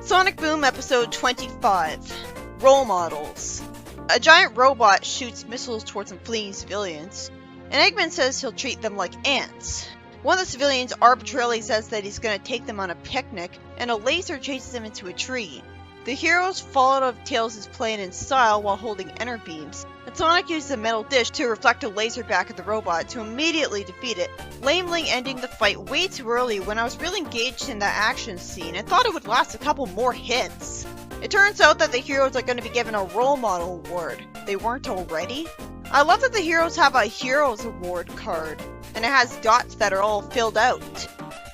Sonic Boom Episode 25 Role Models. A giant robot shoots missiles towards some fleeing civilians, and Eggman says he'll treat them like ants. One of the civilians arbitrarily says that he's going to take them on a picnic, and a laser chases them into a tree. The heroes fall out of Tails' plane in style while holding enter beams, and Sonic uses a metal dish to reflect a laser back at the robot to immediately defeat it, lamely ending the fight way too early when I was really engaged in that action scene and thought it would last a couple more hits. It turns out that the heroes are going to be given a role model award. They weren't already? I love that the heroes have a Heroes Award card, and it has dots that are all filled out.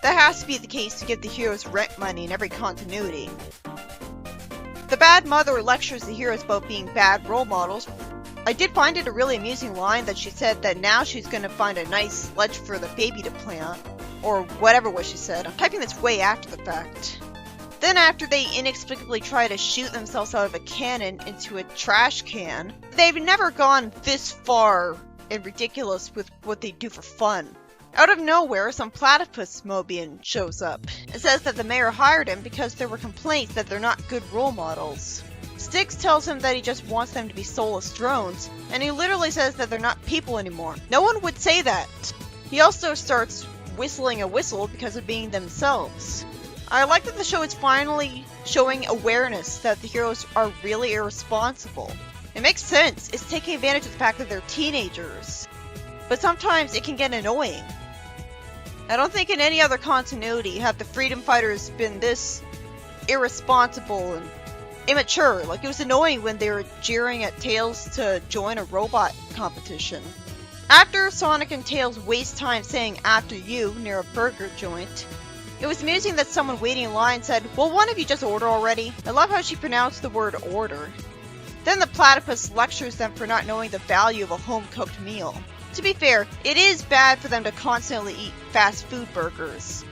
That has to be the case to give the heroes rent money in every continuity. The bad mother lectures the heroes about being bad role models. I did find it a really amusing line that she said that now she's going to find a nice sledge for the baby to play on, or whatever what she said. I'm typing this way after the fact. Then after they inexplicably try to shoot themselves out of a cannon into a trash can, they've never gone this far and ridiculous with what they do for fun. Out of nowhere, some platypus Mobian shows up and says that the mayor hired him because there were complaints that they're not good role models. Styx tells him that he just wants them to be soulless drones, and he literally says that they're not people anymore. No one would say that. He also starts whistling a whistle because of being themselves. I like that the show is finally showing awareness that the heroes are really irresponsible. It makes sense. It's taking advantage of the fact that they're teenagers. But sometimes it can get annoying. I don't think in any other continuity have the Freedom Fighters been this irresponsible and immature. Like, it was annoying when they were jeering at Tails to join a robot competition. After Sonic and Tails waste time saying "after you" near a burger joint, it was amusing that someone waiting in line said, "Will one of you just order already?" I love how she pronounced the word order. Then the platypus lectures them for not knowing the value of a home-cooked meal. To be fair, it is bad for them to constantly eat fast food burgers.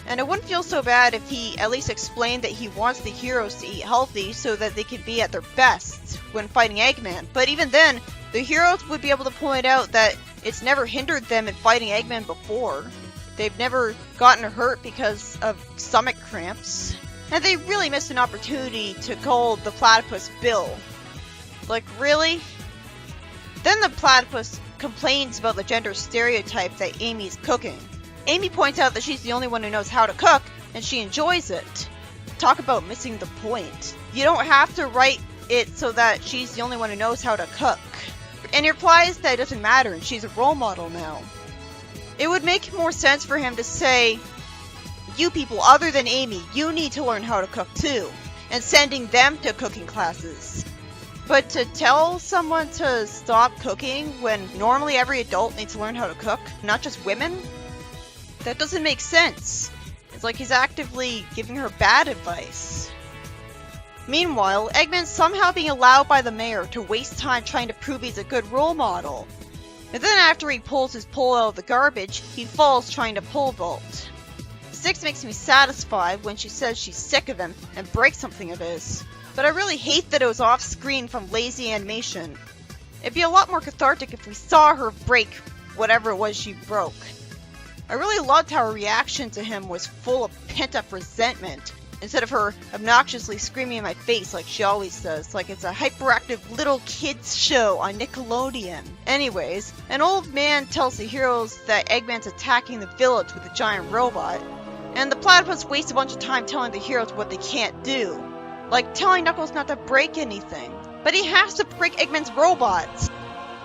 And it wouldn't feel so bad if he at least explained that he wants the heroes to eat healthy so that they can be at their best when fighting Eggman. But even then, the heroes would be able to point out that it's never hindered them in fighting Eggman before. They've never gotten hurt because of stomach cramps. And they really missed an opportunity to call the platypus Bill. Like, really? Then the platypus complains about the gender stereotype that Amy's cooking. Amy points out that she's the only one who knows how to cook, and she enjoys it. Talk about missing the point. You don't have to write it so that she's the only one who knows how to cook. And he replies that it doesn't matter and she's a role model now. It would make more sense for him to say, "You people other than Amy, you need to learn how to cook too," and sending them to cooking classes. But to tell someone to stop cooking when normally every adult needs to learn how to cook, not just women? That doesn't make sense. It's like he's actively giving her bad advice. Meanwhile, Eggman's somehow being allowed by the mayor to waste time trying to prove he's a good role model. And then after he pulls his pole out of the garbage, he falls trying to pole vault. Styx makes me satisfied when she says she's sick of him and breaks something of his. But I really hate that it was off screen from lazy animation. It'd be a lot more cathartic if we saw her break whatever it was she broke. I really loved how her reaction to him was full of pent-up resentment, instead of her obnoxiously screaming in my face like she always does, like it's a hyperactive little kids show on Nickelodeon. Anyways, an old man tells the heroes that Eggman's attacking the village with a giant robot, and the platypus wastes a bunch of time telling the heroes what they can't do. Like telling Knuckles not to break anything. But he has to break Eggman's robots!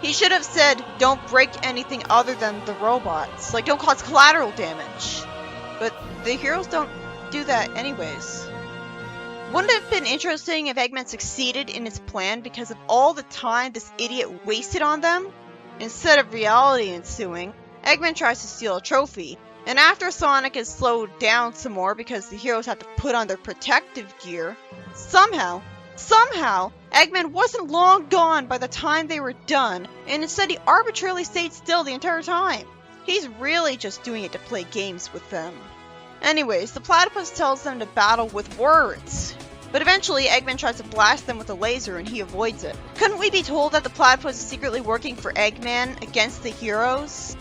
He should have said, "Don't break anything other than the robots." Like, don't cause collateral damage. But the heroes don't do that anyways. Wouldn't it have been interesting if Eggman succeeded in his plan because of all the time this idiot wasted on them? Instead of reality ensuing, Eggman tries to steal a trophy. And after Sonic is slowed down some more because the heroes have to put on their protective gear, somehow, Eggman wasn't long gone by the time they were done, and instead he arbitrarily stayed still the entire time. He's really just doing it to play games with them. Anyways, the platypus tells them to battle with words. But eventually, Eggman tries to blast them with a laser and he avoids it. Couldn't we be told that the platypus is secretly working for Eggman against the heroes?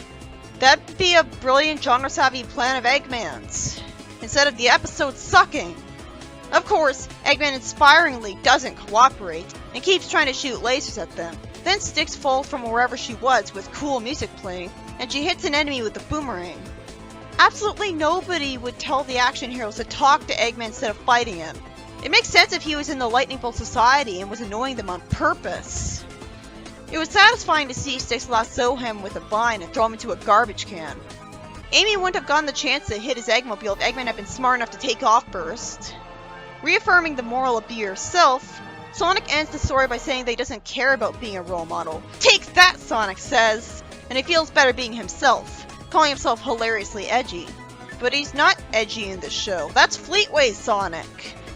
That'd be a brilliant genre-savvy plan of Eggman's, instead of the episode sucking. Of course, Eggman inspiringly doesn't cooperate and keeps trying to shoot lasers at them. Then Styx falls from wherever she was with cool music playing, and she hits an enemy with a boomerang. Absolutely nobody would tell the action heroes to talk to Eggman instead of fighting him. It makes sense if he was in the Lightning Bolt Society and was annoying them on purpose. It was satisfying to see Styx lasso him with a vine and throw him into a garbage can. Amy wouldn't have gotten the chance to hit his Eggmobile if Eggman had been smart enough to take off first. Reaffirming the moral of be yourself, Sonic ends the story by saying that he doesn't care about being a role model. Take that, Sonic says, and he feels better being himself, calling himself hilariously edgy. But he's not edgy in this show. That's Fleetway Sonic.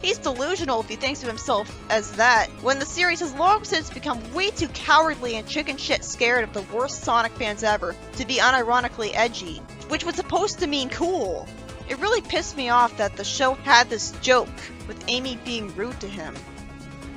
He's delusional if he thinks of himself as that, when the series has long since become way too cowardly and chicken shit scared of the worst Sonic fans ever to be unironically edgy, which was supposed to mean cool. It really pissed me off that the show had this joke with Amy being rude to him.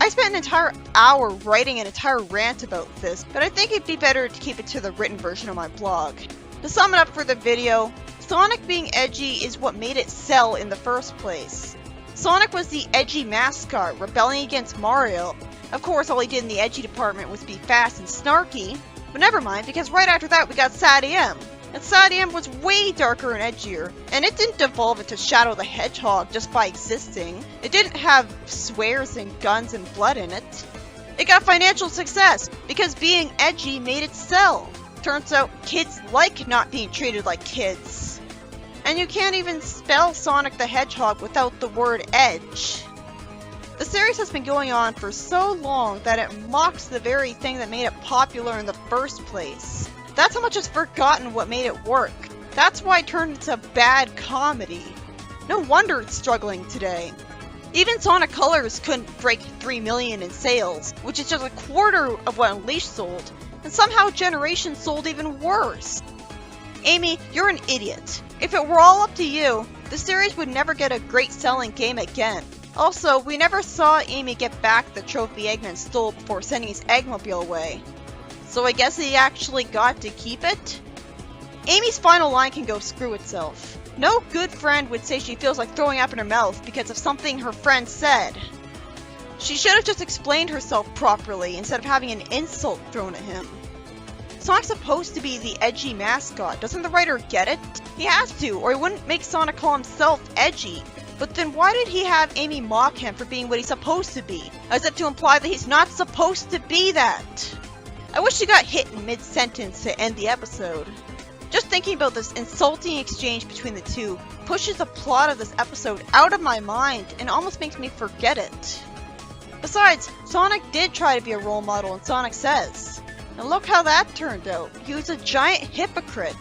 I spent an entire hour writing an entire rant about this, but I think it'd be better to keep it to the written version of my blog. To sum it up for the video, Sonic being edgy is what made it sell in the first place. Sonic was the edgy mascot, rebelling against Mario. Of course, all he did in the edgy department was be fast and snarky, but never mind, because right after that we got Sad AM. And Sad AM was way darker and edgier, and it didn't devolve into Shadow the Hedgehog just by existing. It didn't have swears and guns and blood in it. It got financial success, because being edgy made it sell. Turns out kids like not being treated like kids. And you can't even spell Sonic the Hedgehog without the word edge. The series has been going on for so long that it mocks the very thing that made it popular in the first place. That's how much it's forgotten what made it work. That's why it turned into bad comedy. No wonder it's struggling today. Even Sonic Colors couldn't break 3 million in sales, which is just a quarter of what Unleashed sold, and somehow Generations sold even worse. Amy, you're an idiot. If it were all up to you, the series would never get a great selling game again. Also, we never saw Amy get back the trophy Eggman stole before sending his Eggmobile away. So I guess he actually got to keep it? Amy's final line can go screw itself. No good friend would say she feels like throwing up in her mouth because of something her friend said. She should have just explained herself properly instead of having an insult thrown at him. Sonic's supposed to be the edgy mascot. Doesn't the writer get it? He has to, or he wouldn't make Sonic call himself edgy. But then why did he have Amy mock him for being what he's supposed to be? As if to imply that he's not supposed to be that. I wish he got hit in mid-sentence to end the episode. Just thinking about this insulting exchange between the two pushes the plot of this episode out of my mind and almost makes me forget it. Besides, Sonic did try to be a role model in Sonic Says. And look how that turned out. He was a giant hypocrite.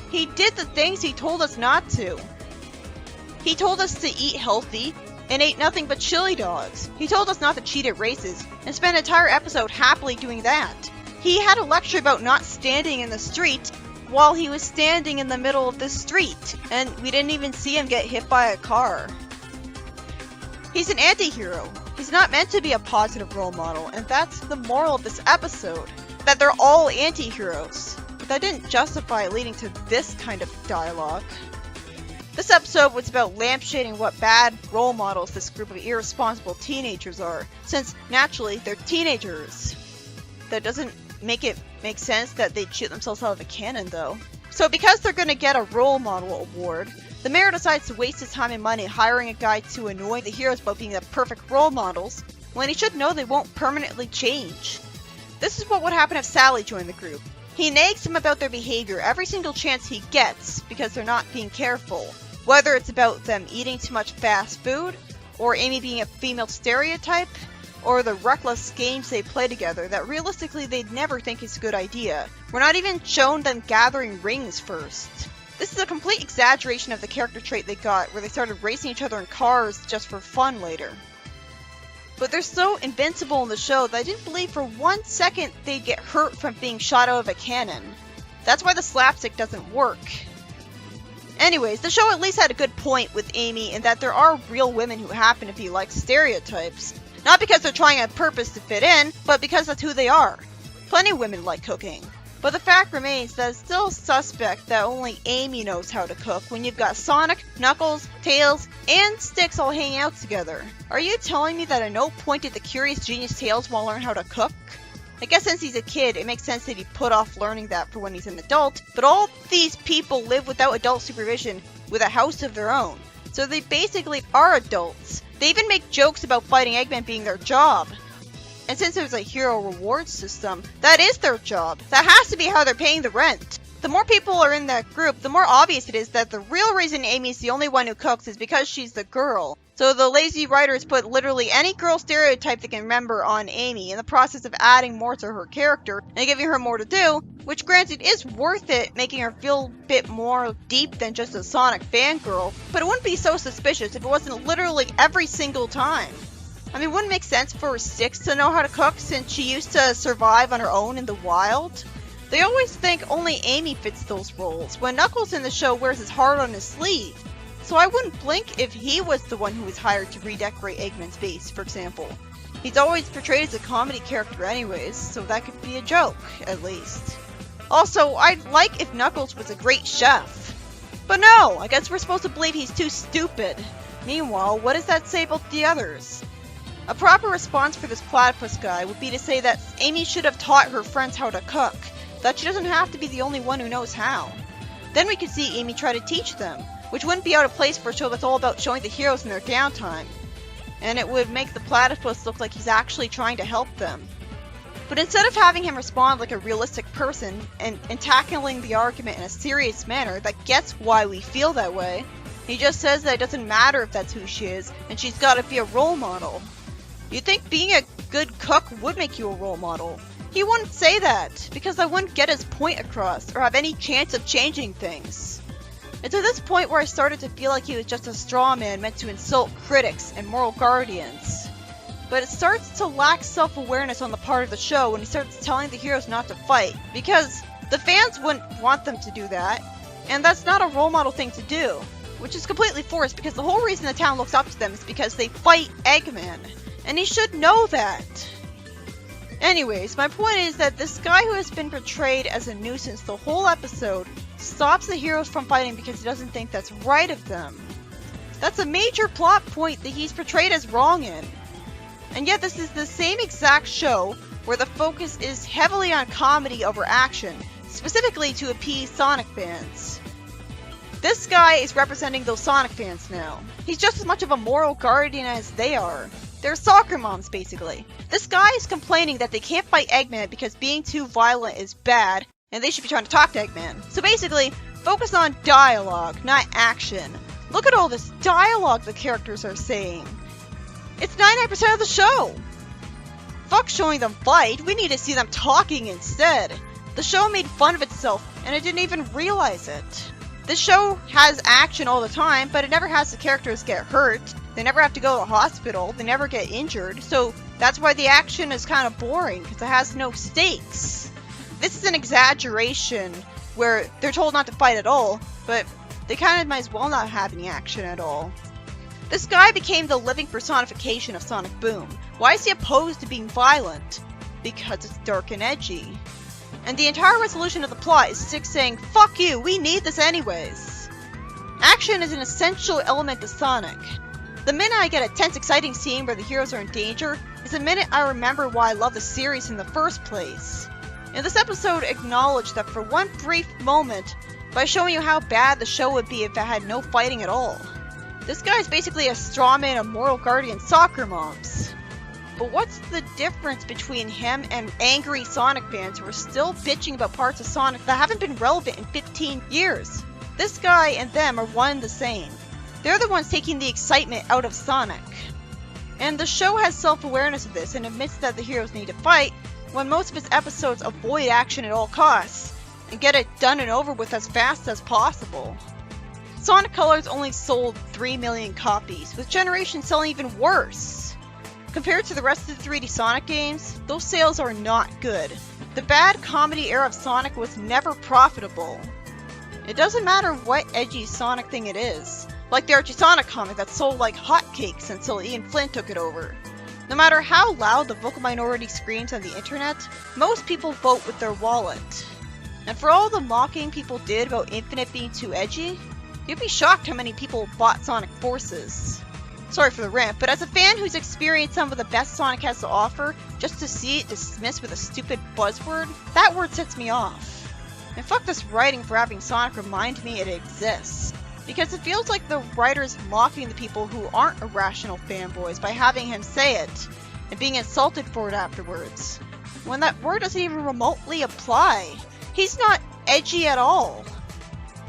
He did the things he told us not to. He told us to eat healthy and ate nothing but chili dogs. He told us not to cheat at races and spent an entire episode happily doing that. He had a lecture about not standing in the street while he was standing in the middle of the street, and we didn't even see him get hit by a car. He's an anti-hero. He's not meant to be a positive role model, and that's the moral of this episode, that they're all anti-heroes. But that didn't justify leading to this kind of dialogue. This episode was about lampshading what bad role models this group of irresponsible teenagers are, since naturally they're teenagers. That doesn't make it make sense that they'd shoot themselves out of a cannon though. So because they're gonna get a role model award, the mayor decides to waste his time and money hiring a guy to annoy the heroes about being the perfect role models, when he should know they won't permanently change. This is what would happen if Sally joined the group. He nags them about their behavior every single chance he gets because they're not being careful. Whether it's about them eating too much fast food, or Amy being a female stereotype, or the reckless games they play together that realistically they'd never think is a good idea. We're not even shown them gathering rings first. This is a complete exaggeration of the character trait they got, where they started racing each other in cars just for fun later. But they're so invincible in the show that I didn't believe for 1 second they'd get hurt from being shot out of a cannon. That's why the slapstick doesn't work. Anyways, the show at least had a good point with Amy in that there are real women who happen to be like stereotypes. Not because they're trying on purpose to fit in, but because that's who they are. Plenty of women like cooking. But the fact remains that it's still suspect that only Amy knows how to cook when you've got Sonic, Knuckles, Tails, and Sticks all hanging out together. Are you telling me that at no point did the curious genius Tails want to learn how to cook? I guess since he's a kid, it makes sense that he put off learning that for when he's an adult, but all these people live without adult supervision with a house of their own. So they basically are adults. They even make jokes about fighting Eggman being their job. And since there's a hero reward system, that is their job. That has to be how they're paying the rent. The more people are in that group, the more obvious it is that the real reason Amy's the only one who cooks is because she's the girl. So the lazy writers put literally any girl stereotype they can remember on Amy in the process of adding more to her character and giving her more to do, which granted is worth it, making her feel a bit more deep than just a Sonic fangirl, but it wouldn't be so suspicious if it wasn't literally every single time. I mean, wouldn't it make sense for Sticks to know how to cook since she used to survive on her own in the wild? They always think only Amy fits those roles, when Knuckles in the show wears his heart on his sleeve. So I wouldn't blink if he was the one who was hired to redecorate Eggman's base, for example. He's always portrayed as a comedy character anyways, so that could be a joke, at least. Also, I'd like if Knuckles was a great chef. But no, I guess we're supposed to believe he's too stupid. Meanwhile, what does that say about the others? A proper response for this platypus guy would be to say that Amy should have taught her friends how to cook, that she doesn't have to be the only one who knows how. Then we could see Amy try to teach them, which wouldn't be out of place for a show that's all about showing the heroes in their downtime. And it would make the platypus look like he's actually trying to help them. But instead of having him respond like a realistic person and tackling the argument in a serious manner that gets why we feel that way, he just says that it doesn't matter if that's who she is, and she's gotta be a role model. You'd think being a good cook would make you a role model. He wouldn't say that, because I wouldn't get his point across, or have any chance of changing things. It's at this point where I started to feel like he was just a straw man meant to insult critics and moral guardians. But it starts to lack self-awareness on the part of the show when he starts telling the heroes not to fight, because the fans wouldn't want them to do that, and that's not a role model thing to do, which is completely forced because the whole reason the town looks up to them is because they fight Eggman. And he should know that. Anyways, my point is that this guy who has been portrayed as a nuisance the whole episode stops the heroes from fighting because he doesn't think that's right of them. That's a major plot point that he's portrayed as wrong in. And yet this is the same exact show where the focus is heavily on comedy over action, specifically to appease Sonic fans. This guy is representing those Sonic fans now. He's just as much of a moral guardian as they are. They're soccer moms, basically. This guy is complaining that they can't fight Eggman because being too violent is bad, and they should be trying to talk to Eggman. So basically, focus on dialogue, not action. Look at all this dialogue the characters are saying. It's 99% of the show! Fuck showing them fight, we need to see them talking instead. The show made fun of itself, and it didn't even realize it. This show has action all the time, but it never has the characters get hurt. They never have to go to the hospital, they never get injured, so that's why the action is kind of boring, because it has no stakes. This is an exaggeration where they're told not to fight at all, but they kind of might as well not have any action at all. This guy became the living personification of Sonic Boom. Why is he opposed to being violent? Because it's dark and edgy. And the entire resolution of the plot is Six saying, "Fuck you, we need this anyways." Action is an essential element to Sonic. The minute I get a tense, exciting scene where the heroes are in danger is the minute I remember why I love the series in the first place. And this episode acknowledged that for one brief moment by showing you how bad the show would be if it had no fighting at all. This guy is basically a straw man of moral guardian soccer moms. But what's the difference between him and angry Sonic fans who are still bitching about parts of Sonic that haven't been relevant in 15 years? This guy and them are one and the same. They're the ones taking the excitement out of Sonic. And the show has self-awareness of this and admits that the heroes need to fight, when most of its episodes avoid action at all costs and get it done and over with as fast as possible. Sonic Colors only sold 3 million copies, with Generations selling even worse. Compared to the rest of the 3D Sonic games, those sales are not good. The bad comedy era of Sonic was never profitable. It doesn't matter what edgy Sonic thing it is, like the Archie Sonic comic that sold like hotcakes until Ian Flynn took it over. No matter how loud the vocal minority screams on the internet, most people vote with their wallet. And for all the mocking people did about Infinite being too edgy, you'd be shocked how many people bought Sonic Forces. Sorry for the rant, but as a fan who's experienced some of the best Sonic has to offer, just to see it dismissed with a stupid buzzword, that word sets me off. And fuck this writing for having Sonic remind me it exists. Because it feels like the writer's mocking the people who aren't irrational fanboys by having him say it, and being insulted for it afterwards, when that word doesn't even remotely apply. He's not edgy at all.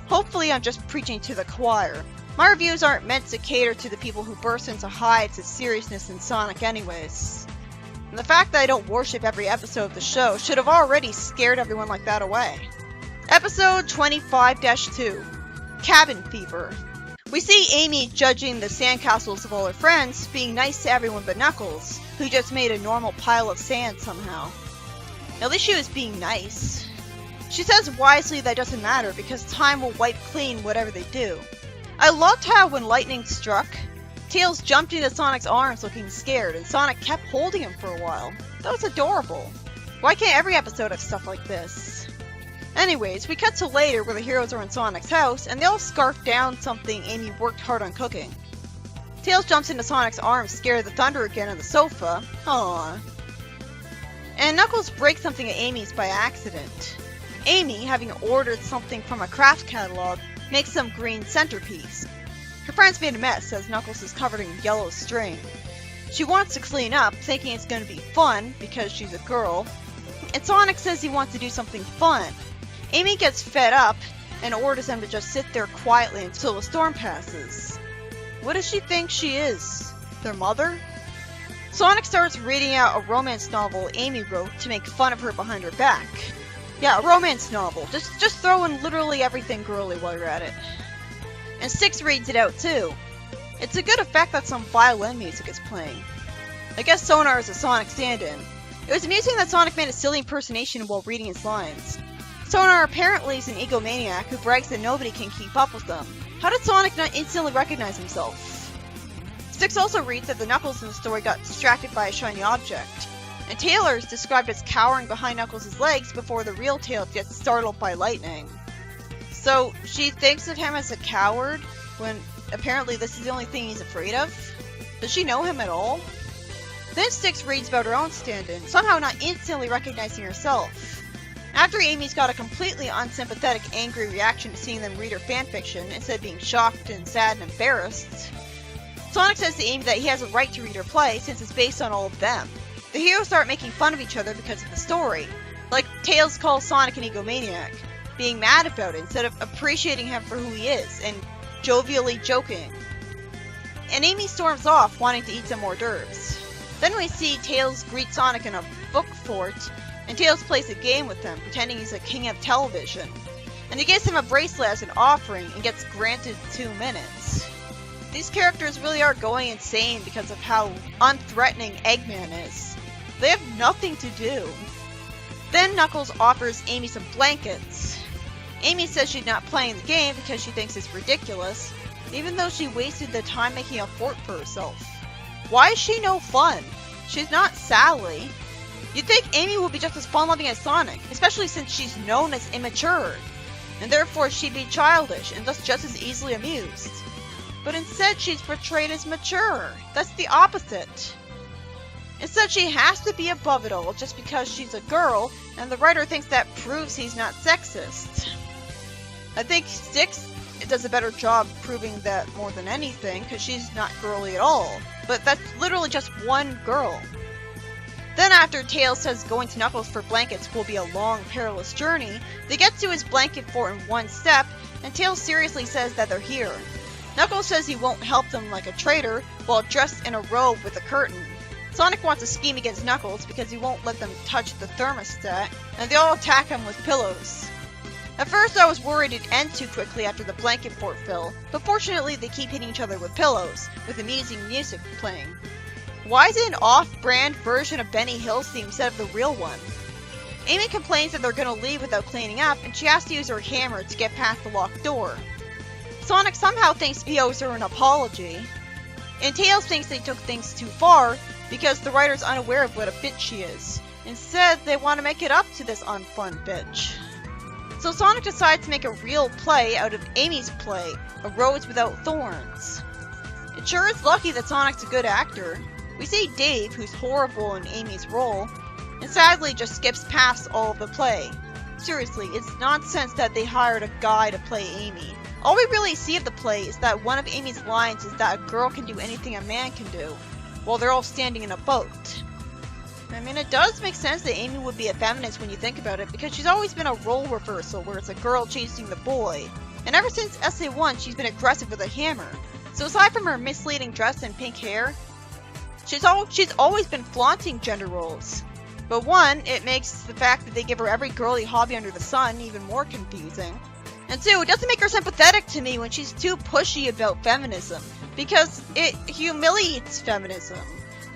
Hopefully I'm just preaching to the choir. My reviews aren't meant to cater to the people who burst into hives of seriousness in Sonic anyways. And the fact that I don't worship every episode of the show should have already scared everyone like that away. Episode 25-2, Cabin Fever. We see Amy judging the sandcastles of all her friends, being nice to everyone but Knuckles, who just made a normal pile of sand somehow. At least she was being nice. She says wisely that doesn't matter because time will wipe clean whatever they do. I loved how when lightning struck, Tails jumped into Sonic's arms looking scared and Sonic kept holding him for a while. That was adorable. Why can't every episode have stuff like this? Anyways, we cut to later where the heroes are in Sonic's house and they all scarf down something Amy worked hard on cooking. Tails jumps into Sonic's arms scared of the thunder again on the sofa. Aww. And Knuckles breaks something at Amy's by accident. Amy, having ordered something from a craft catalog, makes some green centerpiece. Her friends made a mess as Knuckles is covered in yellow string. She wants to clean up, thinking it's going to be fun because she's a girl, and Sonic says he wants to do something fun. Amy gets fed up and orders them to just sit there quietly until the storm passes. What does she think she is? Their mother? Sonic starts reading out a romance novel Amy wrote to make fun of her behind her back. Yeah, a romance novel. Just throw in literally everything girly while you're at it. And Six reads it out too. It's a good effect that some violin music is playing. I guess Sonar is a Sonic stand-in. It was amusing that Sonic made a silly impersonation while reading his lines. Sonar apparently is an egomaniac who brags that nobody can keep up with them. How did Sonic not instantly recognize himself? Six also reads that the Knuckles in the story got distracted by a shiny object. And Taylor is described as cowering behind Knuckles' legs before the real Tails gets startled by lightning. So, she thinks of him as a coward, when apparently this is the only thing he's afraid of? Does she know him at all? Then Styx reads about her own stand-in, somehow not instantly recognizing herself. After Amy's got a completely unsympathetic, angry reaction to seeing them read her fanfiction, instead of being shocked and sad and embarrassed, Sonic says to Amy that he has a right to read her play since it's based on all of them. The heroes start making fun of each other because of the story. Like, Tails calls Sonic an egomaniac, being mad about it instead of appreciating him for who he is, and jovially joking. And Amy storms off, wanting to eat some hors d'oeuvres. Then we see Tails greet Sonic in a book fort, and Tails plays a game with him, pretending he's a king of television. And he gives him a bracelet as an offering, and gets granted 2 minutes. These characters really are going insane because of how unthreatening Eggman is. They have nothing to do. Then Knuckles offers Amy some blankets. Amy says she's not playing the game because she thinks it's ridiculous, even though she wasted the time making a fort for herself. Why is she no fun? She's not Sally. You'd think Amy would be just as fun-loving as Sonic, especially since she's known as immature, and therefore she'd be childish and thus just as easily amused. But instead she's portrayed as mature. That's the opposite. Instead, she has to be above it all just because she's a girl, and the writer thinks that proves he's not sexist. I think Styx does a better job proving that more than anything, because she's not girly at all. But that's literally just one girl. Then after Tails says going to Knuckles for blankets will be a long, perilous journey, they get to his blanket fort in one step, and Tails seriously says that they're here. Knuckles says he won't help them like a traitor, while dressed in a robe with a curtain. Sonic wants to scheme against Knuckles because he won't let them touch the thermostat, and they all attack him with pillows. At first I was worried it'd end too quickly after the blanket fort fell, but fortunately they keep hitting each other with pillows, with amusing music playing. Why is it an off-brand version of Benny Hill's theme instead of the real one? Amy complains that they're gonna leave without cleaning up, and she has to use her hammer to get past the locked door. Sonic somehow thinks he owes her an apology, and Tails thinks they took things too far, because the writer's unaware of what a bitch she is. Instead, they want to make it up to this unfun bitch. So Sonic decides to make a real play out of Amy's play, A Rose Without Thorns. It sure is lucky that Sonic's a good actor. We see Dave, who's horrible in Amy's role, and sadly just skips past all of the play. Seriously, it's nonsense that they hired a guy to play Amy. All we really see of the play is that one of Amy's lines is that a girl can do anything a man can do, while they're all standing in a boat. I mean, it does make sense that Amy would be a feminist when you think about it, because she's always been a role reversal where it's a girl chasing the boy. And ever since SA1, she's been aggressive with a hammer. So aside from her misleading dress and pink hair, she's always been flaunting gender roles. But one, it makes the fact that they give her every girly hobby under the sun even more confusing. And two, it doesn't make her sympathetic to me when she's too pushy about feminism, because it humiliates feminism.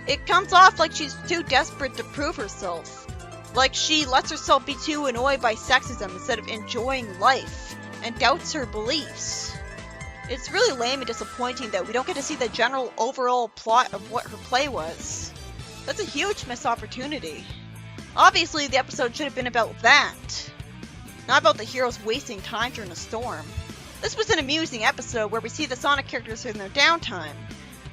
It comes off like she's too desperate to prove herself. Like she lets herself be too annoyed by sexism instead of enjoying life, and doubts her beliefs. It's really lame and disappointing that we don't get to see the general overall plot of what her play was. That's a huge missed opportunity. Obviously, the episode should have been about that, not about the heroes wasting time during a storm. This was an amusing episode where we see the Sonic characters in their downtime.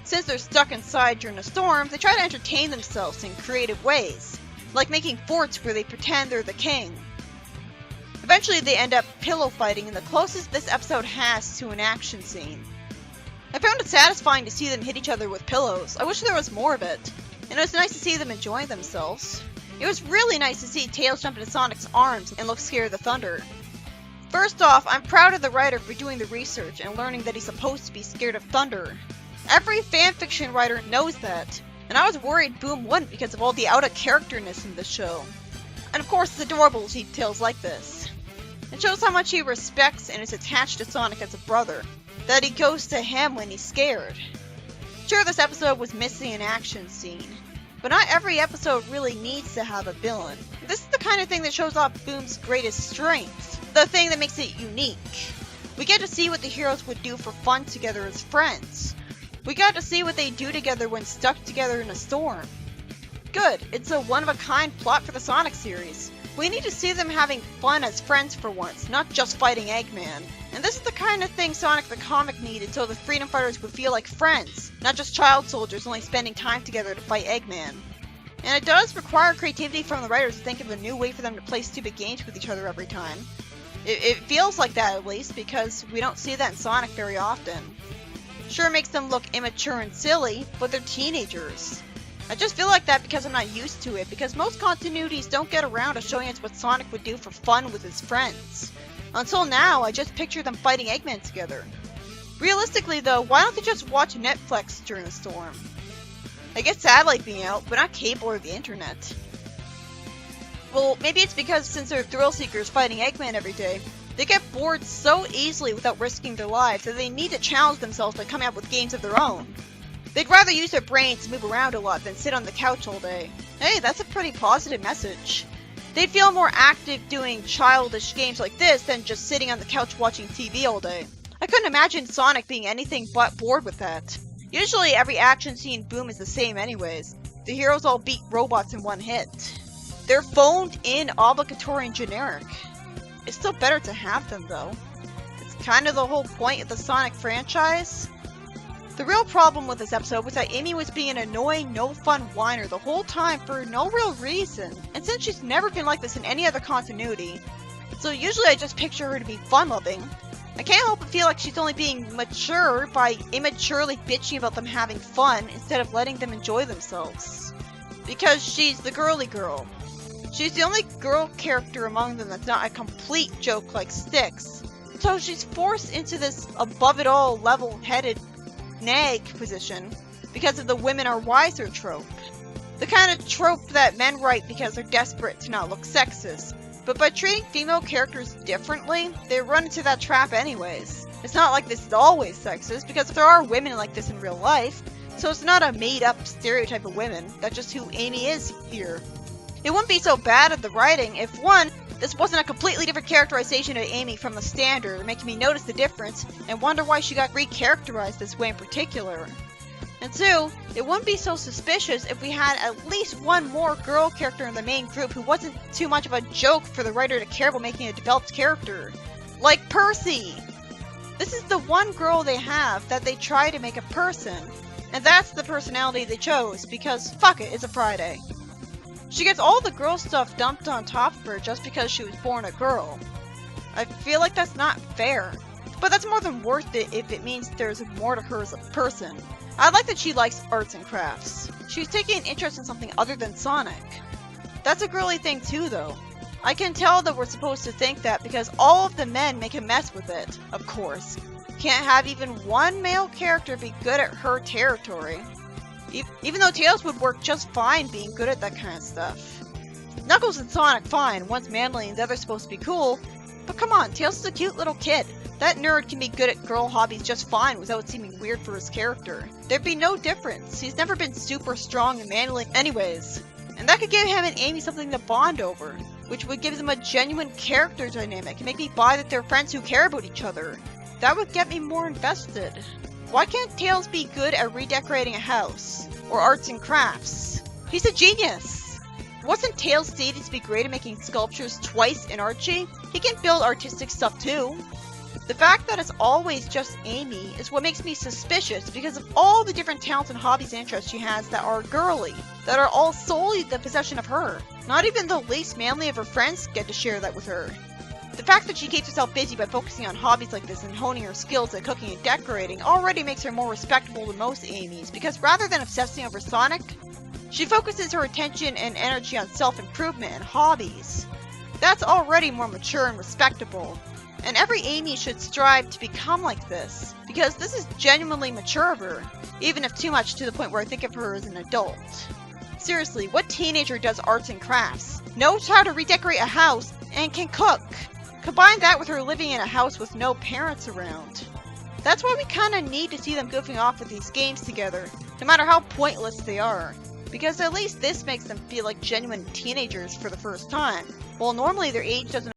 Since they're stuck inside during a storm, they try to entertain themselves in creative ways, like making forts where they pretend they're the king. Eventually they end up pillow fighting in the closest this episode has to an action scene. I found it satisfying to see them hit each other with pillows. I wish there was more of it, and it was nice to see them enjoying themselves. It was really nice to see Tails jump into Sonic's arms and look scared of the thunder. First off, I'm proud of the writer for doing the research and learning that he's supposed to be scared of thunder. Every fanfiction writer knows that, and I was worried Boom wouldn't because of all the out-of-characterness in the show. And of course, it's adorable to see Tails like this. It shows how much he respects and is attached to Sonic as a brother, that he goes to him when he's scared. Sure, this episode was missing an action scene, but not every episode really needs to have a villain. This is the kind of thing that shows off Boom's greatest strength, the thing that makes it unique. We get to see what the heroes would do for fun together as friends. We got to see what they do together when stuck together in a storm. Good, it's a one-of-a-kind plot for the Sonic series. We need to see them having fun as friends for once, not just fighting Eggman. And this is the kind of thing Sonic the comic needed so the Freedom Fighters would feel like friends, not just child soldiers only spending time together to fight Eggman. And it does require creativity from the writers to think of a new way for them to play stupid games with each other every time. It feels like that at least, because we don't see that in Sonic very often. Sure, it makes them look immature and silly, but they're teenagers. I just feel like that because I'm not used to it, because most continuities don't get around to showing us what Sonic would do for fun with his friends. Until now, I just picture them fighting Eggman together. Realistically though, why don't they just watch Netflix during a storm? I get satellite being out, but not cable or the internet. Well, maybe it's because since they're thrill seekers fighting Eggman every day, they get bored so easily without risking their lives that they need to challenge themselves by coming up with games of their own. They'd rather use their brains to move around a lot than sit on the couch all day. Hey, that's a pretty positive message. They'd feel more active doing childish games like this than just sitting on the couch watching TV all day. I couldn't imagine Sonic being anything but bored with that. Usually every action scene Boom is the same anyways. The heroes all beat robots in one hit. They're phoned in, obligatory, and generic. It's still better to have them though. It's kind of the whole point of the Sonic franchise. The real problem with this episode was that Amy was being an annoying, no-fun whiner the whole time for no real reason. And since she's never been like this in any other continuity, so usually I just picture her to be fun-loving, I can't help but feel like she's only being mature by immaturely bitching about them having fun instead of letting them enjoy themselves. Because she's the girly girl. She's the only girl character among them that's not a complete joke like Styx. So she's forced into this above-it-all level-headed nag position because of the women are wiser trope. The kind of trope that men write because they're desperate to not look sexist. But by treating female characters differently, they run into that trap anyways. It's not like this is always sexist, because there are women like this in real life, so it's not a made-up stereotype of women, that's just who Amy is here. It wouldn't be so bad at the writing if, one, this wasn't a completely different characterization of Amy from the standard, making me notice the difference and wonder why she got re-characterized this way in particular. And 2, it wouldn't be so suspicious if we had at least one more girl character in the main group who wasn't too much of a joke for the writer to care about making a developed character. Like Percy! This is the one girl they have that they try to make a person, and that's the personality they chose, because fuck it, it's a Friday. She gets all the girl stuff dumped on top of her just because she was born a girl. I feel like that's not fair, but that's more than worth it if it means there's more to her as a person. I like that she likes arts and crafts. She's taking an interest in something other than Sonic. That's a girly thing too, though. I can tell that we're supposed to think that because all of the men make a mess with it, of course. Can't have even one male character be good at her territory. Even though Tails would work just fine being good at that kind of stuff. Knuckles and Sonic fine, one's manly and the other's supposed to be cool, but come on, Tails is a cute little kid. That nerd can be good at girl hobbies just fine without seeming weird for his character. There'd be no difference. He's never been super strong and manly anyways. And that could give him and Amy something to bond over, which would give them a genuine character dynamic and make me buy that they're friends who care about each other. That would get me more invested. Why can't Tails be good at redecorating a house? Or arts and crafts? He's a genius! Wasn't Tails stated to be great at making sculptures twice in Archie? He can build artistic stuff too. The fact that it's always just Amy is what makes me suspicious because of all the different talents and hobbies and interests she has that are girly, that are all solely the possession of her. Not even the least manly of her friends get to share that with her. The fact that she keeps herself busy by focusing on hobbies like this and honing her skills at cooking and decorating already makes her more respectable than most Amy's, because rather than obsessing over Sonic, she focuses her attention and energy on self-improvement and hobbies. That's already more mature and respectable. And every Amy should strive to become like this, because this is genuinely mature of her, even if too much to the point where I think of her as an adult. Seriously, what teenager does arts and crafts, knows how to redecorate a house, and can cook? Combine that with her living in a house with no parents around. That's why we kinda need to see them goofing off with these games together, no matter how pointless they are. Because at least this makes them feel like genuine teenagers for the first time, while normally their age doesn't